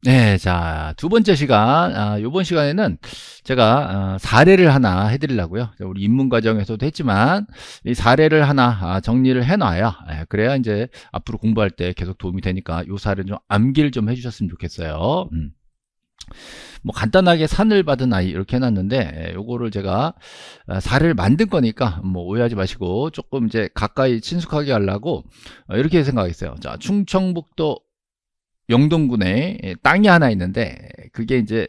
네, 자, 두 번째 시간, 요번 시간에는 제가 사례를 하나 해드리려고요. 우리 입문 과정에서도 했지만 이 사례를 하나 정리를 해놔야, 그래야 이제 앞으로 공부할 때 계속 도움이 되니까 요 사례를 좀 암기를 좀 해주셨으면 좋겠어요. 뭐 간단하게 산을 받은 아이 이렇게 해놨는데, 요거를 제가 사례를 만든 거니까 뭐 오해하지 마시고 조금 이제 가까이 친숙하게 하려고 이렇게 생각했어요. 자, 충청북도 영동군에 땅이 하나 있는데, 그게 이제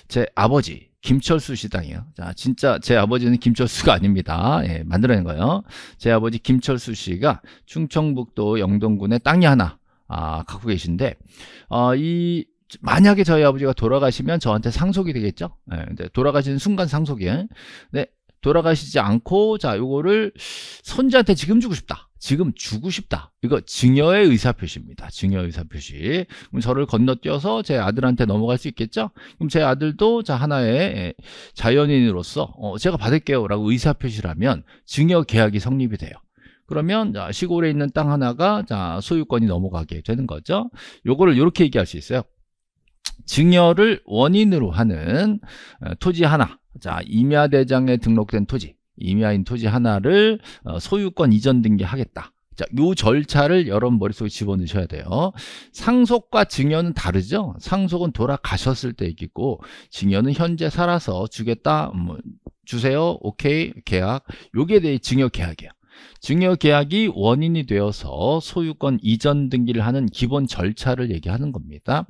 제 아버지 김철수 씨 땅이에요. 자, 진짜 제 아버지는 김철수가 아닙니다. 예, 만들어낸 거예요. 제 아버지 김철수 씨가 충청북도 영동군에 땅이 하나 갖고 계신데, 이 만약에 저희 아버지가 돌아가시면 저한테 상속이 되겠죠. 예, 이제 돌아가시는 순간 상속이에요. 네, 돌아가시지 않고, 자, 요거를 손자한테 지금 주고 싶다. 지금 주고 싶다. 이거 증여의 의사표시입니다. 증여의 의사표시. 그럼 저를 건너뛰어서 제 아들한테 넘어갈 수 있겠죠? 그럼 제 아들도 자, 하나의 자연인으로서 제가 받을게요 라고 의사표시를 하면 증여 계약이 성립이 돼요. 그러면 자, 시골에 있는 땅 하나가 자, 소유권이 넘어가게 되는 거죠. 요거를 이렇게 얘기할 수 있어요. 증여를 원인으로 하는 토지 하나, 자, 임야대장에 등록된 토지, 임야인 토지 하나를 소유권 이전 등기하겠다. 자, 요 절차를 여러분 머릿속에 집어넣으셔야 돼요. 상속과 증여는 다르죠. 상속은 돌아가셨을 때 있겠고, 증여는 현재 살아서 주겠다, 뭐 주세요, 오케이, 계약. 요게 대해 증여 계약이에요. 증여 계약이 원인이 되어서 소유권 이전 등기를 하는 기본 절차를 얘기하는 겁니다.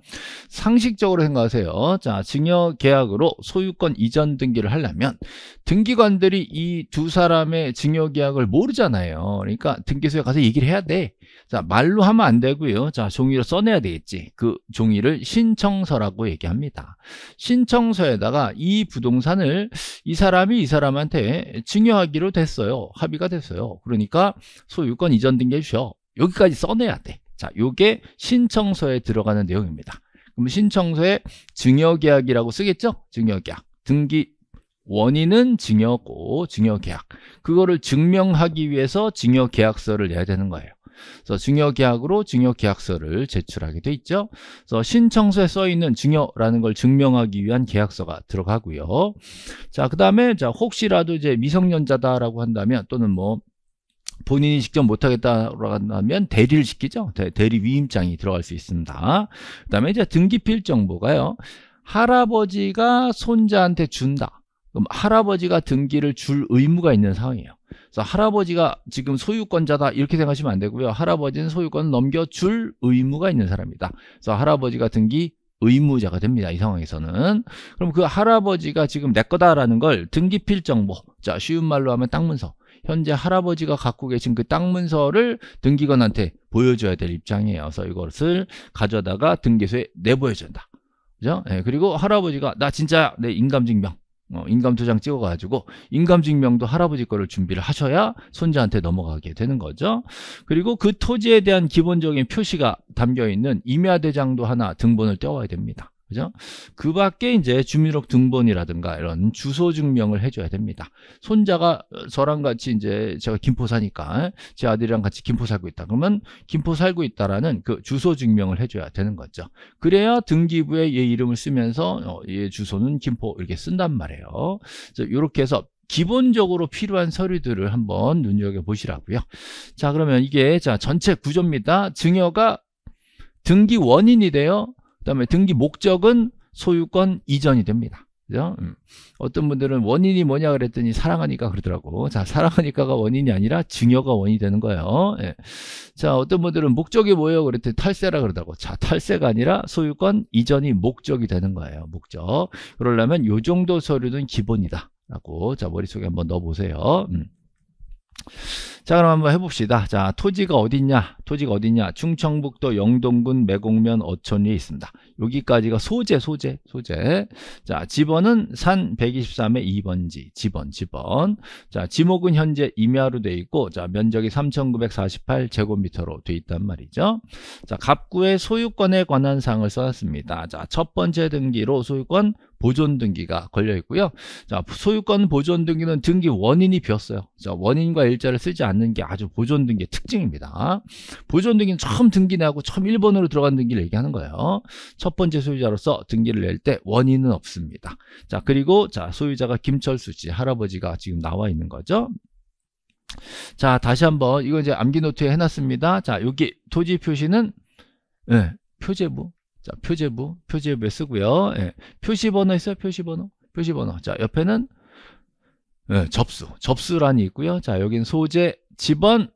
상식적으로 생각하세요. 자, 증여 계약으로 소유권 이전 등기를 하려면 등기관들이 이 두 사람의 증여 계약을 모르잖아요. 그러니까 등기소에 가서 얘기를 해야 돼. 자, 말로 하면 안 되고요. 자, 종이로 써내야 되겠지. 그 종이를 신청서라고 얘기합니다. 신청서에다가 이 부동산을 이 사람이 이 사람한테 증여하기로 됐어요. 합의가 됐어요. 그러니까 소유권 이전 등기해 주셔. 여기까지 써내야 돼. 자, 요게 신청서에 들어가는 내용입니다. 그럼 신청서에 증여계약이라고 쓰겠죠? 증여계약. 등기 원인은 증여고 증여계약. 그거를 증명하기 위해서 증여계약서를 내야 되는 거예요. 그래서 증여계약으로 증여계약서를 제출하게 돼 있죠. 그래서 신청서에 써 있는 증여라는 걸 증명하기 위한 계약서가 들어가고요. 자, 그 다음에 자, 혹시라도 이제 미성년자다라고 한다면, 또는 뭐 본인이 직접 못하겠다라고 한다면 대리를 시키죠. 대리 위임장이 들어갈 수 있습니다. 그 다음에 이제 등기필정보가요. 할아버지가 손자한테 준다. 그럼 할아버지가 등기를 줄 의무가 있는 상황이에요. 그래서 할아버지가 지금 소유권자다 이렇게 생각하시면 안 되고요. 할아버지는 소유권을 넘겨줄 의무가 있는 사람이다. 그래서 할아버지가 등기 의무자가 됩니다. 이 상황에서는. 그럼 그 할아버지가 지금 내 거다라는 걸 등기필정보, 자, 쉬운 말로 하면 땅문서, 현재 할아버지가 갖고 계신 그 땅문서를 등기관한테 보여줘야 될 입장이에요. 그래서 이것을 가져다가 등기소에 내보여줘야 된다. 그죠? 네, 그리고 할아버지가 나 진짜 내 인감증명, 인감도장 찍어가지고 인감증명도 할아버지 거를 준비를 하셔야 손자한테 넘어가게 되는 거죠. 그리고 그 토지에 대한 기본적인 표시가 담겨있는 임야대장도 하나 등본을 떼와야 됩니다. 그죠? 그 밖에 이제 주민등록 등본이라든가 이런 주소 증명을 해줘야 됩니다. 손자가 저랑 같이 이제 제가 김포 사니까 제 아들이랑 같이 김포 살고 있다. 그러면 김포 살고 있다라는 그 주소 증명을 해줘야 되는 거죠. 그래야 등기부에 얘 이름을 쓰면서 얘 주소는 김포 이렇게 쓴단 말이에요. 그래서 이렇게 해서 기본적으로 필요한 서류들을 한번 눈여겨보시라고요. 자, 그러면 이게 자 전체 구조입니다. 증여가 등기 원인이 돼요. 그 다음에 등기 목적은 소유권 이전이 됩니다. 그죠? 어떤 분들은 원인이 뭐냐 그랬더니 사랑하니까 그러더라고. 자, 사랑하니까가 원인이 아니라 증여가 원인이 되는 거예요. 예. 자, 어떤 분들은 목적이 뭐예요 그랬더니 탈세라 그러더라고. 자, 탈세가 아니라 소유권 이전이 목적이 되는 거예요. 목적. 그러려면 요 정도 서류는 기본이다 라고 자, 머릿속에 한번 넣어보세요. 자, 그럼 한번 해봅시다. 자, 토지가 어딨냐? 토지가 어딨냐? 충청북도 영동군 매곡면 어촌리에 있습니다. 여기까지가 소재. 자, 지번은 산 123의 2번지. 지번. 자, 지목은 현재 임야로 돼 있고, 자, 면적이 3,948제곱미터로 돼 있단 말이죠. 자, 갑구의 소유권에 관한 사항을 써놨습니다. 자, 첫 번째 등기로 소유권 보존 등기가 걸려 있고요. 자, 소유권 보존 등기는 등기 원인이 비었어요. 자, 원인과 일자를 쓰지 않는 게 아주 보존 등기의 특징입니다. 보존 등기는 처음 등기 내고 처음 1번으로 들어간 등기를 얘기하는 거예요. 첫 번째 소유자로서 등기를 낼 때 원인은 없습니다. 자, 그리고 자, 소유자가 김철수 씨, 할아버지가 지금 나와 있는 거죠. 자, 다시 한번 이거 이제 암기 노트에 해놨습니다. 자, 여기 토지 표시는 표제부. 자, 표제부에 쓰고요. 표시번호 있어요. 표시번호. 자, 옆에는 접수란이 있고요. 자, 여기는 소재, 지번,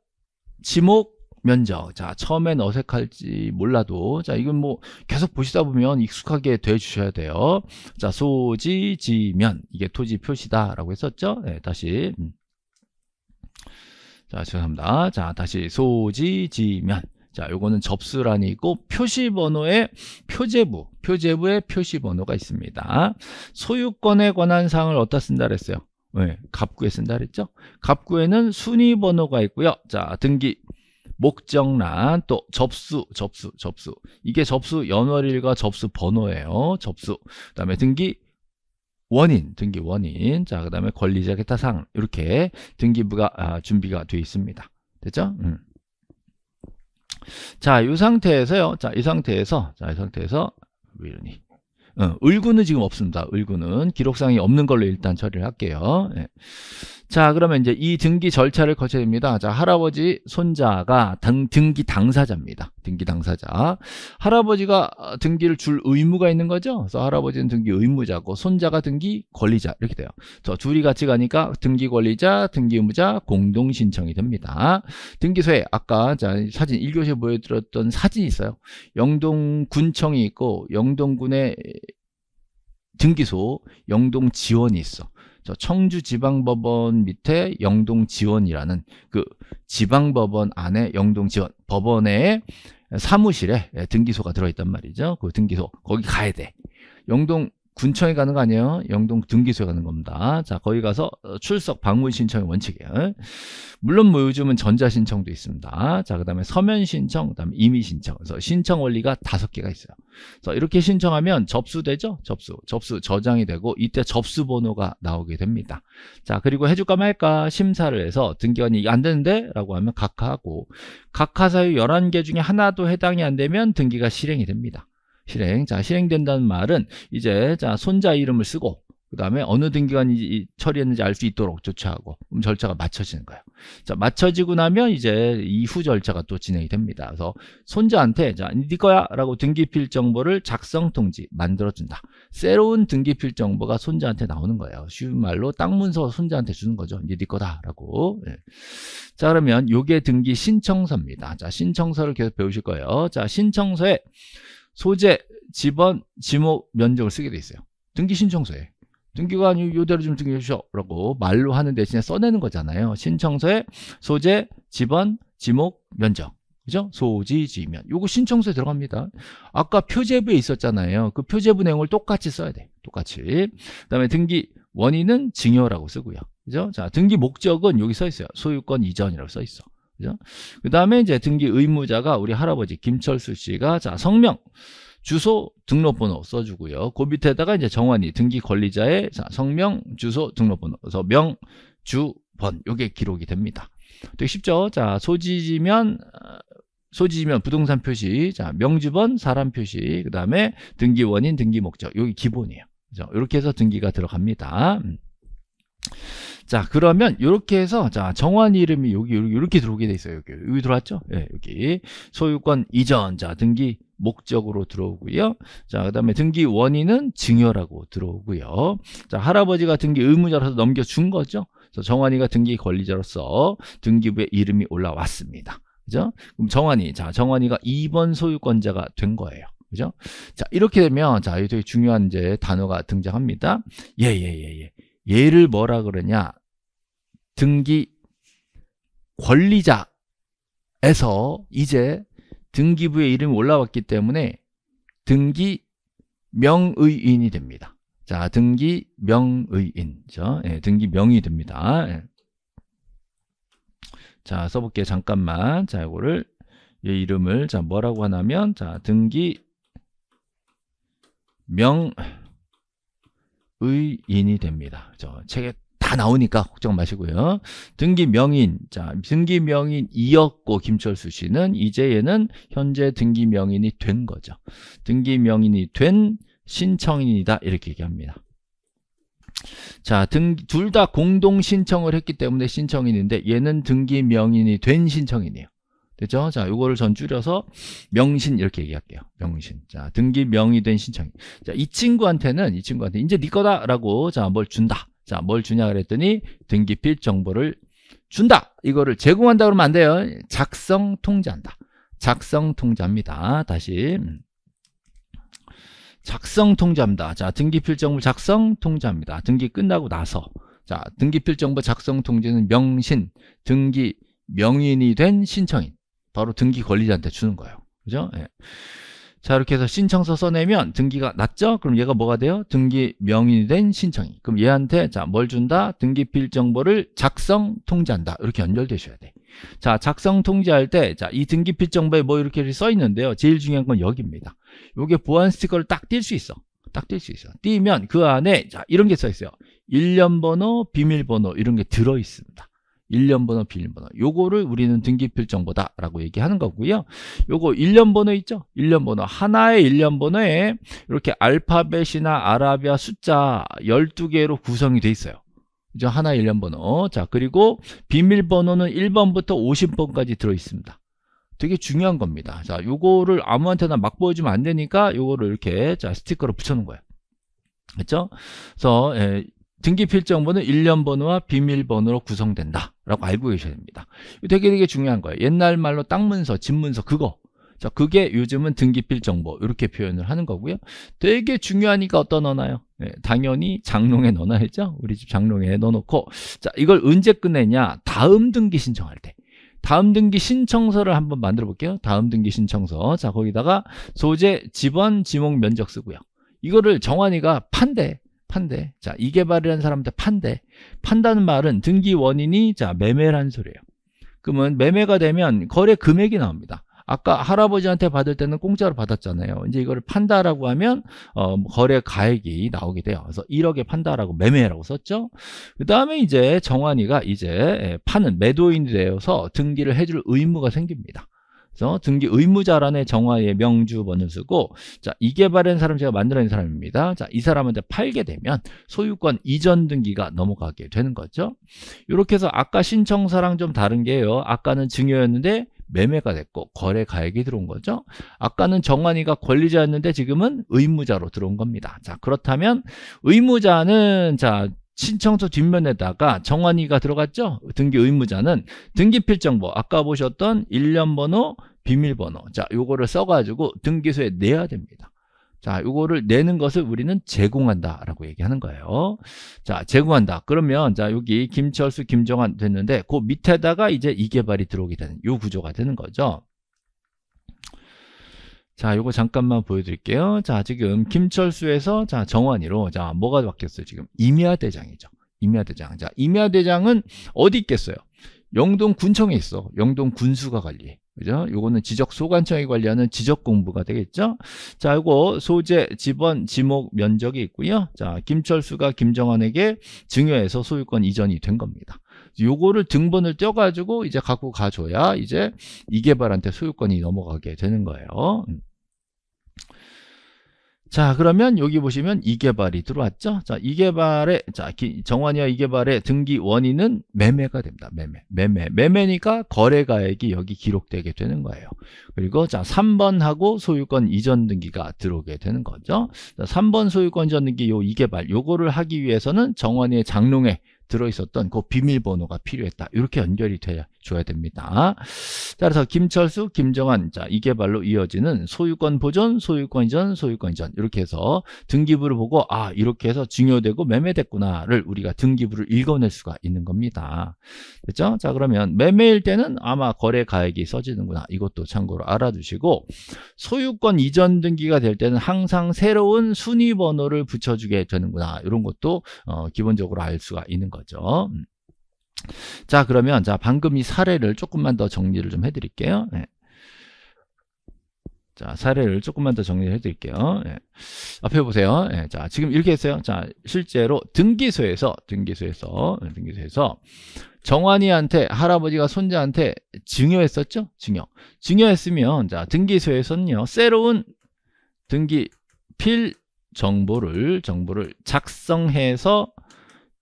지목, 면적. 자, 처음엔 어색할지 몰라도 자, 이건 뭐 계속 보시다 보면 익숙하게 돼 주셔야 돼요. 자, 소지, 지면. 이게 토지 표시다라고 했었죠. 다시. 자, 죄송합니다. 자, 다시 소지, 지면. 자, 요거는 접수란이 있고 표시번호에 표제부에 표시번호가 있습니다. 소유권에 관한 사항을 어디다 쓴다 그랬어요? 갑구에 쓴다 그랬죠? 갑구에는 순위번호가 있고요. 자, 등기 목적란, 또 접수. 이게 접수 연월일과 접수 번호예요. 접수. 그다음에 등기 원인. 자, 그다음에 권리자 기타 사항. 이렇게 등기부가 준비가 되어 있습니다. 됐죠? 자, 이 상태에서요. 이 상태에서 왜 이러니? 을구는 지금 없습니다. 을구는 기록상이 없는 걸로 일단 처리를 할게요. 자, 그러면 이제 이 등기 절차를 거쳐야 됩니다. 자, 할아버지, 손자가 등기 당사자입니다. 등기 당사자. 할아버지가 등기를 줄 의무가 있는 거죠. 그래서 할아버지는 등기 의무자고 손자가 등기 권리자 이렇게 돼요. 저 둘이 같이 가니까 등기 권리자, 등기 의무자 공동 신청이 됩니다. 등기소에 아까 자, 사진 1교시에 보여드렸던 사진이 있어요. 영동군청이 있고 영동군의 등기소 영동지원이 있어. 저 청주지방법원 밑에 영동지원이라는 그 지방법원 안에 영동지원 법원의 사무실에 등기소가 들어있단 말이죠. 그 등기소 거기 가야 돼. 영동군청에 가는 거 아니에요. 영동 등기소에 가는 겁니다. 자, 거기 가서 출석 방문 신청의 원칙이에요. 물론 뭐 요즘은 전자신청도 있습니다. 자, 그 다음에 서면신청, 그 다음에 임의신청. 그래서 신청 원리가 5개가 있어요. 그래서 이렇게 신청하면 접수되죠? 접수 저장이 되고 이때 접수번호가 나오게 됩니다. 자, 그리고 해줄까 말까 심사를 해서 등기관이 이게 안 되는데? 라고 하면 각하하고 각하 사유 11개 중에 하나도 해당이 안 되면 등기가 실행이 됩니다. 자, 실행된다는 말은 이제 자, 손자 이름을 쓰고 그 다음에 어느 등기관이 처리했는지 알 수 있도록 조치하고 절차가 맞춰지는 거예요. 자, 맞춰지고 나면 이제 이후 절차가 또 진행이 됩니다. 그래서 손자한테 자, 네 거야 라고 등기필 정보를 작성 통지 만들어준다. 새로운 등기필 정보가 손자한테 나오는 거예요. 쉬운 말로 땅 문서 손자한테 주는 거죠. 이제 네 거다 라고. 자, 그러면 요게 등기 신청서입니다. 자, 신청서를 계속 배우실 거예요. 자, 신청서에 소재, 지번, 지목, 면적을 쓰게 돼 있어요. 등기 신청서에. 등기관이 요대로 좀 등기해 주셔라고 말로 하는 대신에 써내는 거잖아요. 신청서에 소재, 지번, 지목, 면적. 그죠? 소지, 지면. 요거 신청서에 들어갑니다. 아까 표제부에 있었잖아요. 그 표제부 내용을 똑같이 써야 돼. 똑같이. 그 다음에 등기 원인은 증여라고 쓰고요. 그죠? 자, 등기 목적은 여기 써 있어요. 소유권 이전이라고 써 있어. 그죠? 그 다음에 이제 등기 의무자가 우리 할아버지 김철수 씨가 자, 성명, 주소, 등록번호 써주고요. 그 밑에다가 이제 정환이 등기 권리자의 자, 성명, 주소, 등록번호. 그래서 명, 주, 번. 요게 기록이 됩니다. 되게 쉽죠? 자, 소지지면 부동산 표시, 자, 명주번 사람 표시, 그 다음에 등기 원인, 등기 목적. 여기 기본이에요. 그죠? 이렇게 해서 등기가 들어갑니다. 자, 그러면 이렇게 해서 자, 정환 이름이 여기 이렇게 들어오게 돼 있어요. 여기 들어왔죠? 예, 여기 소유권 이전 자, 등기 목적으로 들어오고요. 자, 그다음에 등기 원인은 증여라고 들어오고요. 자, 할아버지가 등기 의무자로서 넘겨준 거죠. 그래서 정환이가 등기 권리자로서 등기부에 이름이 올라왔습니다. 그죠? 그럼 정환이가 2번 소유권자가 된 거예요. 그죠? 자, 이렇게 되면 자, 되게 중요한 이제 단어가 등장합니다. 얘를 뭐라 그러냐? 등기 권리자에서 이제 등기부에 이름이 올라왔기 때문에 등기 명의인이 됩니다. 자, 등기 명의인죠. 예, 등기 명의 됩니다. 예. 자, 써볼게요. 잠깐만. 자, 이거를 얘 이름을 자, 뭐라고 하냐면 자, 등기 의인이 됩니다. 저 책에 다 나오니까 걱정 마시고요. 등기 명인, 자, 등기 명인이었고 김철수 씨는 이제 얘는 현재 등기 명인이 된 거죠. 등기 명인이 된 신청인이다 이렇게 얘기합니다. 자, 둘 다 공동 신청을 했기 때문에 신청인인데 얘는 등기 명인이 된 신청인이에요. 됐죠? 자, 요거를 전 줄여서 명신 이렇게 얘기할게요. 명신. 자, 등기 명의 된 신청인. 자, 이 친구한테 이제 네 거다라고 자, 뭘 준다. 자, 뭘 주냐 그랬더니 등기필 정보를 준다. 이거를 제공한다 그러면 안 돼요. 작성 통지한다. 작성 통지합니다. 다시. 작성 통지합니다. 자, 등기필 정보 작성 통지합니다. 등기 끝나고 나서. 자, 등기필 정보 작성 통지는 명신, 등기 명인이 된 신청인. 바로 등기 권리자한테 주는 거예요. 그죠? 예. 자, 이렇게 해서 신청서 써내면 등기가 났죠? 그럼 얘가 뭐가 돼요? 등기 명인이 된 신청인. 그럼 얘한테 자, 뭘 준다? 등기필 정보를 작성 통지한다. 이렇게 연결되셔야 돼. 자, 작성 통지할 때, 자, 이 등기필 정보에 뭐 이렇게 써 있는데요. 제일 중요한 건 여기입니다. 요게 보안 스티커를 딱 띌 수 있어. 딱 띌 수 있어. 띄면 그 안에, 자, 이런 게 써 있어요. 일련번호, 비밀번호, 이런 게 들어 있습니다. 일련번호, 비밀번호. 요거를 우리는 등기필 정보다 라고 얘기하는 거고요. 요거 일련번호 있죠? 일련번호. 하나의 일련번호에 이렇게 알파벳이나 아라비아 숫자 12개로 구성이 돼 있어요. 그죠? 하나의 일련번호. 자, 그리고 비밀번호는 1번부터 50번까지 들어 있습니다. 되게 중요한 겁니다. 자, 요거를 아무한테나 막 보여주면 안 되니까 요거를 이렇게 자, 스티커로 붙여놓은 거예요. 그렇죠? 그래서 등기필 정보는 일련번호와 비밀번호로 구성된다 라고 알고 계셔야 됩니다. 되게 중요한 거예요. 옛날 말로 땅문서, 집문서 그거. 자, 그게 요즘은 등기필 정보 이렇게 표현을 하는 거고요. 되게 중요하니까 어디다 넣어놔요? 네, 당연히 장롱에 넣어놔야죠. 우리 집 장롱에 넣어놓고, 자, 이걸 언제 끝내냐? 다음 등기 신청할 때. 다음 등기 신청서를 한번 만들어 볼게요. 다음 등기 신청서. 자, 거기다가 소재, 지번, 지목, 면적 쓰고요. 이거를 정환이가 판대. 자, 이개발이라는 사람한테 판대. 판다는 말은 등기 원인이 자, 매매라는 소리예요. 그러면 매매가 되면 거래 금액이 나옵니다. 아까 할아버지한테 받을 때는 공짜로 받았잖아요. 이제 이거를 판다라고 하면 거래 가액이 나오게 돼요. 그래서 1억에 판다라고 매매라고 썼죠. 그 다음에 이제 정환이가 이제 파는 매도인이 되어서 등기를 해줄 의무가 생깁니다. 그래서 등기 의무자란에 정환이의 명주번을 쓰고, 자, 이개발한 사람 제가 만들어낸 사람입니다. 자, 이 사람한테 팔게 되면 소유권 이전 등기가 넘어가게 되는 거죠. 이렇게 해서 아까 신청서랑 좀 다른 게요. 아까는 증여였는데 매매가 됐고 거래 가액이 들어온 거죠. 아까는 정환이가 권리자였는데 지금은 의무자로 들어온 겁니다. 자, 그렇다면 의무자는 자, 신청서 뒷면에다가 정환이가 들어갔죠. 등기 의무자는 등기필 정보 아까 보셨던 일련번호, 비밀번호, 자, 요거를 써가지고 등기소에 내야 됩니다. 자, 요거를 내는 것을 우리는 제공한다 라고 얘기하는 거예요. 자, 제공한다. 그러면 자, 여기 김철수, 김정환 됐는데 그 밑에다가 이제 이개발이 들어오게 되는 요 구조가 되는 거죠. 자, 요거 잠깐만 보여드릴게요. 자, 지금 김철수에서 자, 정환이로 자, 뭐가 바뀌었어요? 지금 임야대장이죠. 임야대장. 자, 임야대장은 어디 있겠어요? 영동 군청에 있어. 영동 군수가 관리해. 그죠? 요거는 지적소관청이 관리하는 지적공부가 되겠죠? 자, 요거 소재, 지번, 지목, 면적이 있고요. 자, 김철수가 김정환에게 증여해서 소유권 이전이 된 겁니다. 요거를 등본을 떼어가지고 이제 갖고 가줘야 이제 이개발한테 소유권이 넘어가게 되는 거예요. 자, 그러면 여기 보시면 이개발이 들어왔죠? 자, 이개발의, 자, 정환이와 이개발의 등기 원인은 매매가 됩니다. 매매니까 거래가액이 여기 기록되게 되는 거예요. 그리고 자, 3번하고 소유권 이전 등기가 들어오게 되는 거죠. 자, 3번 소유권 이전 등기 요 이개발, 요거를 하기 위해서는 정환이의 장롱에 들어있었던 그 비밀번호가 필요했다. 이렇게 연결이 돼줘야 됩니다. 따라서 김철수, 김정환, 자, 이개발로 이어지는 소유권 보존, 소유권 이전, 소유권 이전 이렇게 해서 등기부를 보고 아, 이렇게 해서 증여되고 매매됐구나를 우리가 등기부를 읽어낼 수가 있는 겁니다. 됐죠? 자, 그러면 매매일 때는 아마 거래 가액이 써지는구나. 이것도 참고로 알아두시고 소유권 이전 등기가 될 때는 항상 새로운 순위번호를 붙여주게 되는구나. 이런 것도 기본적으로 알 수가 있는 거죠. 자, 그러면 자, 방금 이 사례를 조금만 더 정리를 좀 해드릴게요. 네. 자, 사례를 조금만 더 정리해 드릴게요. 예. 앞에 보세요. 예. 자, 지금 이렇게 했어요. 자, 실제로 등기소에서 정환이한테 할아버지가 손자한테 증여했었죠? 증여했으면 자, 등기소에서는요. 새로운 등기필 정보를 작성해서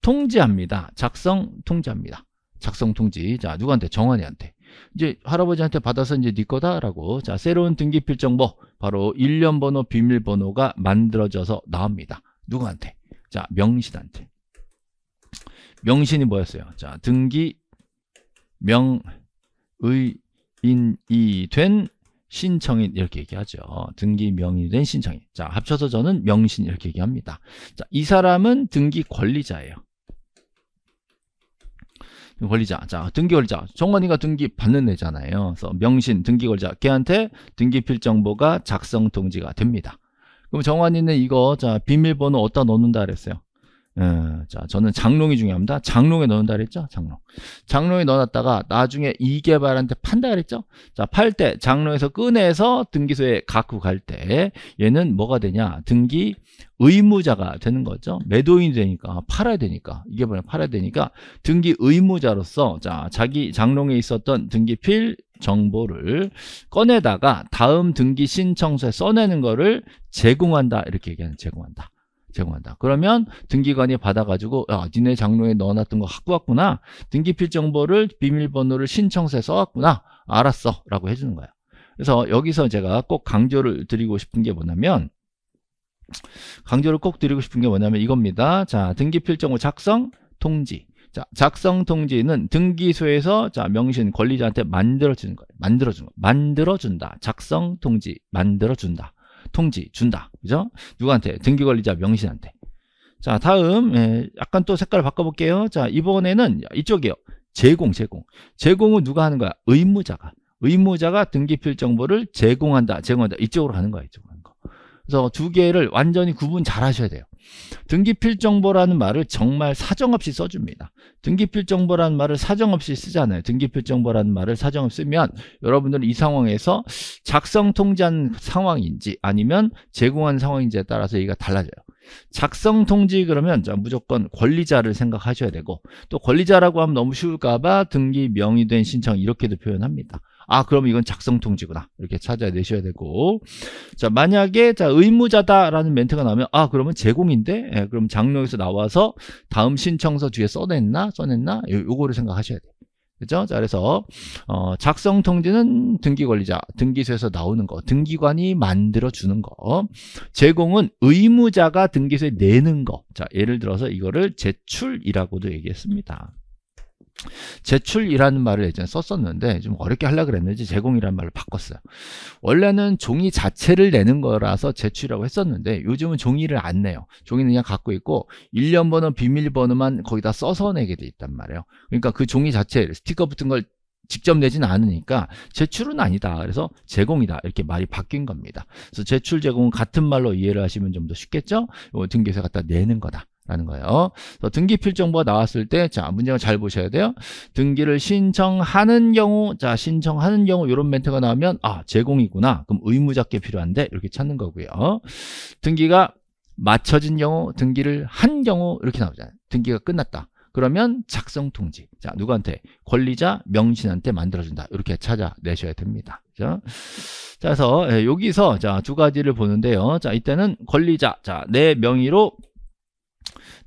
통지합니다. 작성 통지. 자, 누구한테? 정환이한테. 이제 할아버지한테 받아서 이제 네 거다라고. 자, 새로운 등기필 정보 바로 일련 번호, 비밀번호가 만들어져서 나옵니다. 누구한테? 자, 명신한테. 명신이 뭐였어요? 자, 등기 명의인이 된 신청인 이렇게 얘기하죠. 등기 명의인이 된 신청인. 자, 합쳐서 저는 명신 이렇게 얘기합니다. 자, 이 사람은 등기 권리자예요. 권리자. 자, 등기 권리자. 정환이가 등기 받는 애잖아요. 그래서 명신, 등기 권리자. 걔한테 등기필 정보가 작성 통지가 됩니다. 그럼 정환이는 이거, 자, 비밀번호 어디다 넣는다 그랬어요? 자, 저는 장롱이 중요합니다. 장롱에 넣는다 그랬죠? 장롱에 넣어놨다가 나중에 이개발한테 판다 그랬죠? 자, 팔 때 장롱에서 꺼내서 등기소에 갖고 갈 때 얘는 뭐가 되냐? 등기 의무자가 되는 거죠. 매도인이 되니까 팔아야 되니까 이개발을 팔아야 되니까 등기 의무자로서 자, 자기 장롱에 있었던 등기필 정보를 꺼내다가 다음 등기 신청서에 써내는 거를 제공한다 이렇게 얘기하는 제공한다. 그러면 등기관이 받아가지고 니네 장롱에 넣어놨던 거 갖고 왔구나. 등기필 정보를 비밀번호를 신청서에 써왔구나. 알았어 라고 해주는 거예요. 그래서 여기서 제가 꼭 강조를 드리고 싶은 게 뭐냐면 이겁니다. 자, 등기필 정보 작성 통지. 자, 작성 통지는 등기소에서 자, 명신 권리자한테 만들어주는 거예요. 만들어준다. 작성 통지 만들어준다. 통지 준다. 그죠? 누구한테? 등기권리자 명신한테. 자, 다음 약간 또 색깔을 바꿔볼게요. 자, 이번에는 이쪽이요. 제공은 누가 하는 거야? 의무자가 등기필 정보를 제공한다. 이쪽으로 가는 거야. 그래서 두 개를 완전히 구분 잘 하셔야 돼요. 등기필 정보라는 말을 정말 사정없이 써줍니다. 등기필 정보라는 말을 사정없이 쓰잖아요. 등기필 정보라는 말을 사정없이 쓰면 여러분들은 이 상황에서 작성 통지한 상황인지 아니면 제공한 상황인지에 따라서 얘기가 달라져요. 작성 통지 그러면 무조건 권리자를 생각하셔야 되고 또 권리자라고 하면 너무 쉬울까봐 등기 명의된 신청 이렇게도 표현합니다. 그럼 이건 작성 통지구나. 이렇게 찾아내셔야 되고. 자, 만약에, 자, 의무자다라는 멘트가 나오면, 그러면 제공인데? 그럼 장롱에서 나와서 다음 신청서 뒤에 써냈나? 요거를 생각하셔야 돼요. 그죠? 자, 그래서, 작성 통지는 등기 권리자, 등기소에서 나오는 거, 등기관이 만들어주는 거. 제공은 의무자가 등기소에 내는 거. 자, 예를 들어서 이거를 제출이라고도 얘기했습니다. 제출이라는 말을 예전에 썼었는데 좀 어렵게 하려고 그랬는지 제공이라는 말을 바꿨어요. 원래는 종이 자체를 내는 거라서 제출이라고 했었는데 요즘은 종이를 안 내요. 종이는 그냥 갖고 있고 일련 번호, 비밀번호만 거기다 써서 내게 돼 있단 말이에요. 그러니까 그 종이 자체 스티커 붙은 걸 직접 내지는 않으니까 제출은 아니다. 그래서 제공이다. 이렇게 말이 바뀐 겁니다. 그래서 제출, 제공은 같은 말로 이해를 하시면 좀 더 쉽겠죠? 등기소에 갖다 내는 거다. 라는 거예요. 그래서 등기필 정보가 나왔을 때, 자, 문장을 잘 보셔야 돼요. 등기를 신청하는 경우, 이런 멘트가 나오면, 제공이구나. 그럼 의무자께 필요한데, 이렇게 찾는 거고요. 등기가 맞춰진 경우, 등기를 한 경우, 이렇게 나오잖아요. 등기가 끝났다. 그러면 작성 통지. 자, 누구한테? 권리자, 명신한테 만들어준다. 이렇게 찾아내셔야 됩니다. 그죠? 자, 그래서 여기서, 자, 두 가지를 보는데요. 자, 이때는 권리자. 자, 내 명의로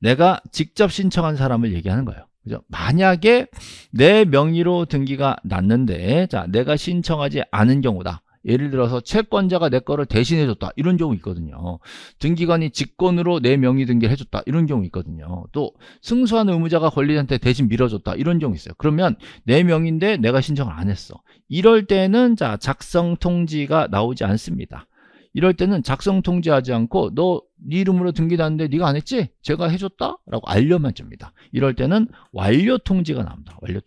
내가 직접 신청한 사람을 얘기하는 거예요. 그죠? 만약에 내 명의로 등기가 났는데, 자, 내가 신청하지 않은 경우다. 예를 들어서 채권자가 내 거를 대신해줬다. 이런 경우 있거든요. 등기관이 직권으로 내 명의 등기를 해줬다. 이런 경우 있거든요. 또 승소한 의무자가 권리자한테 대신 밀어줬다. 이런 경우 있어요. 그러면 내 명의인데 내가 신청을 안 했어. 이럴 때는 자, 작성 통지가 나오지 않습니다. 이럴 때는 작성 통지하지 않고 너 네 이름으로 등기 났는데 네가 안 했지? 제가 해줬다? 라고 알려만 줍니다. 이럴 때는 완료 통지가 나옵니다. 완료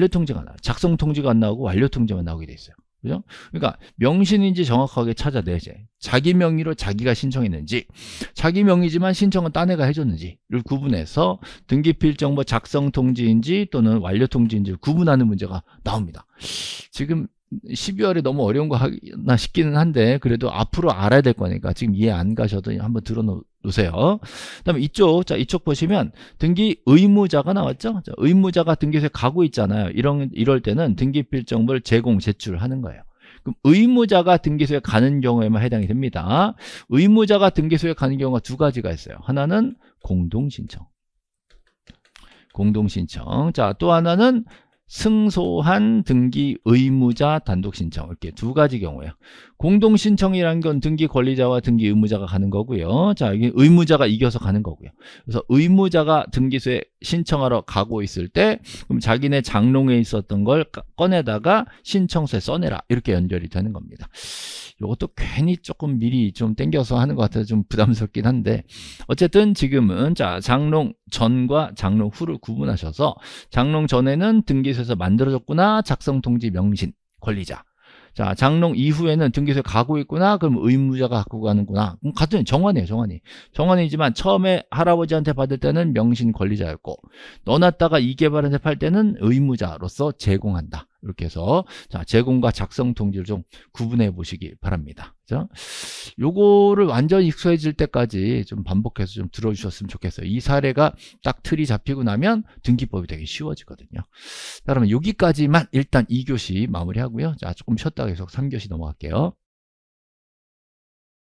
통지가 나와요. 작성 통지가 안 나오고 완료 통지만 나오게 돼 있어요. 그죠? 그러니까 명신인지 정확하게 찾아내야지. 자기 명의로 자기가 신청했는지, 자기 명의지만 신청은 딴 애가 해줬는지를 구분해서 등기필 정보 작성 통지인지 또는 완료 통지인지를 구분하는 문제가 나옵니다. 지금 12월에 너무 어려운 거 하나 싶기는 한데 그래도 앞으로 알아야 될 거니까 지금 이해 안 가셔도 한번 들어 놓으세요. 그다음에 이쪽, 자, 이쪽 보시면 등기 의무자가 나왔죠? 자, 의무자가 등기소에 가고 있잖아요. 이럴 때는 등기 필정보를 제공, 제출하는 거예요. 그럼 의무자가 등기소에 가는 경우에만 해당이 됩니다. 의무자가 등기소에 가는 경우가 두 가지가 있어요. 하나는 공동신청. 자, 또 하나는 승소한 등기 의무자 단독 신청, 이렇게 두 가지 경우예요. 공동 신청이라는 건 등기 권리자와 등기 의무자가 가는 거고요. 자, 이게 의무자가 이겨서 가는 거고요. 그래서 의무자가 등기소에 신청하러 가고 있을 때 그럼 자기네 장롱에 있었던 걸 꺼내다가 신청서에 써내라, 이렇게 연결이 되는 겁니다. 이것도 괜히 조금 미리 좀 땡겨서 하는 것 같아서 좀 부담스럽긴 한데 어쨌든 지금은 자, 장롱 전과 장롱 후를 구분하셔서 장롱 전에는 등기소에서 만들어졌구나, 작성통지 명신 권리자. 자, 장롱 이후에는 등기소에 가고 있구나, 그럼 의무자가 갖고 가는구나. 그럼 같은 정환이에요, 정환이지만 처음에 할아버지한테 받을 때는 명신 권리자였고 넣어놨다가 이개발한테 팔 때는 의무자로서 제공한다. 이렇게 해서 자, 제공과 작성 통지를 좀 구분해 보시기 바랍니다. 자, 요거를 완전히 익숙해질 때까지 좀 반복해서 좀 들어주셨으면 좋겠어요. 이 사례가 딱 틀이 잡히고 나면 등기법이 되게 쉬워지거든요. 자, 그러면 여기까지만 일단 2교시 마무리하고요. 자, 조금 쉬었다가 계속 3교시 넘어갈게요.